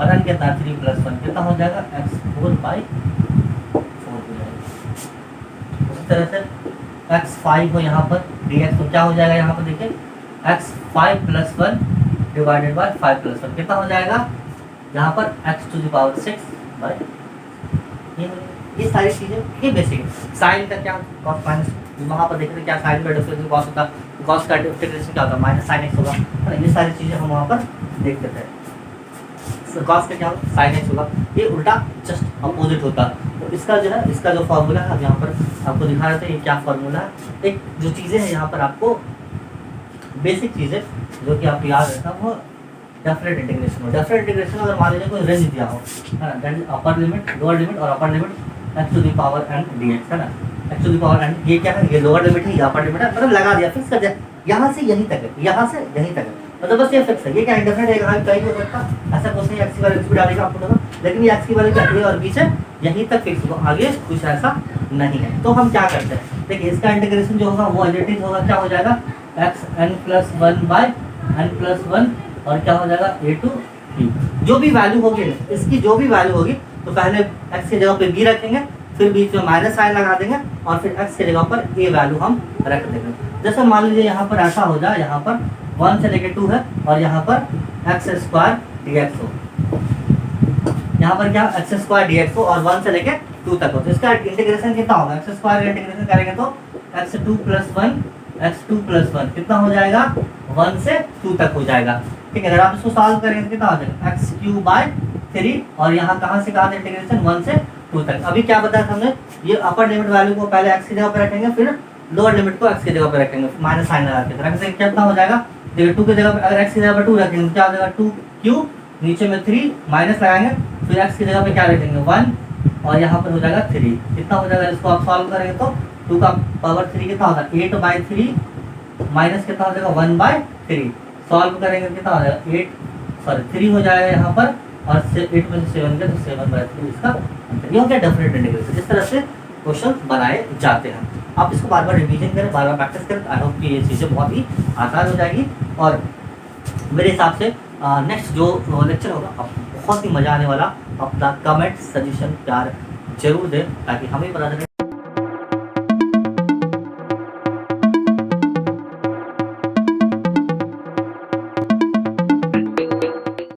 और n कितना 3 + 1 कितना हो जाएगा x4/4 हो जाएगा। उसी तरह से x5 हो यहाँ पर dx, तो क्या हो जाएगा यहाँ पर देखिए x5 + 1 डिवाइडेड बाय 5 + 1 कितना हो जाएगा यहाँ पर x टू द पावर 6/, ये सारी चीज़ें ये बेसिक है। साइन का क्या cos माइनस, वहाँ पर देख रहे क्या साइन का डिफरेंस कॉस होता है, कॉस का इंटीग्रेशन क्या होता है -sin x होगा, है ना। ये सारी चीज़ें हम वहाँ पर देखते थे। कॉस का क्या होगा sin x होगा, ये उल्टा जस्ट अपोजिट होता है। तो इसका जो है, इसका जो फॉर्मूला है यहाँ पर आपको दिखा रहे थे, ये क्या फॉर्मूला है। एक जो चीज़ें हैं यहाँ पर आपको बेसिक चीज़ें जो कि आप याद रखना, वो डेफिनेट इंटीग्रेशन हो। डेफिनेट इंटीग्रेशन अगर मान लीजिए कोई रेंज दिया हो, है ना, that is upper limit, lower limit और upper limit x to the power n dx, है ना। x to the power n, ये क्या है, ये लोअर लिमिट है, ये अपर लिमिट है, मतलब लगा दिया, फिक्स कर दिया, यहाँ से यहीं तक है, यहाँ से यहीं तक है, मतलब बस ये फिक्स है। ये क्या इंडेफिनेट है, यहाँ कहीं हो सकता, ऐसा कुछ नहीं, x की वैल्यू डालेगा आपको लगा, लेकिन ये x की वैल्यू क्या और बीच है, यहीं तक फिक्स होगा, आगे कुछ ऐसा नहीं है। तो हम क्या करते हैं, देखिए इसका इंटीग्रेशन जो होगा वो एज इट इज होगा, क्या हो जाएगा xn + 1/n + 1 और क्या हो जाएगा a to b। जो भी वैल्यू होगी, इसकी जो भी वैल्यू होगी, तो पहले x की जगह पे b रखेंगे, फिर बीच में माइनस साइन लगा देंगे और फिर x की जगह पर a वैल्यू हम रख देंगे। जैसे मान लीजिए यहाँ पर ऐसा हो जाए, यहाँ पर 1 से लेकर 2 है और यहाँ पर x² dx हो, यहाँ पर क्या x² dx हो और 1 से लेकर 2 तक हो, तो इसका इंटीग्रेशन कितना होगा, x² का इंटीग्रेशन करेंगे तो x2 + 1 कितना हो जाएगा 1 से 2 तक हो जाएगा। ठीक है, अगर आप इसको सॉल्व करेंगे तो कितना हो जाएगा x³/3 और यहाँ कहाँ से कहाँ इंटीग्रेशन 1 से 2 तक। अभी क्या बताया हमने, ये अपर लिमिट वैल्यू को पहले x की जगह पर रखेंगे, फिर लोअर लिमिट को x की जगह पर रखेंगे, माइनस साइन लगा के रख देंगे, कितना हो जाएगा, देखिए 2 की जगह पर अगर x की जगह पर 2 रखेंगे तो क्या हो जाएगा 2³ नीचे में 3 माइनस लगाएंगे, फिर x की जगह पर क्या रखेंगे 1 और यहाँ पर हो जाएगा 3, कितना हो जाएगा, इसको आप सॉल्व करेंगे तो 2 का पावर 3 कितना होता है 8/3 माइनस कितना हो जाएगा 1/3, सॉल्व करेंगे कितना हो जाएगा 3 हो जाएगा यहाँ पर, और 8 में से 7 गया तो 7/3 इसका आंसर। ये हो गया डेफिनेट इंटीग्रेशन। इस तरह से क्वेश्चन बनाए जाते हैं। आप इसको बार बार रिवीजन करें, बार बार प्रैक्टिस करें, आई होप कि ये चीज़ें बहुत ही आसान हो जाएगी। और मेरे हिसाब से नेक्स्ट जो लेक्चर होगा आपको बहुत ही मज़ा आने वाला। अपना कमेंट सजेशन प्यार जरूर दें ताकि हमें पता चले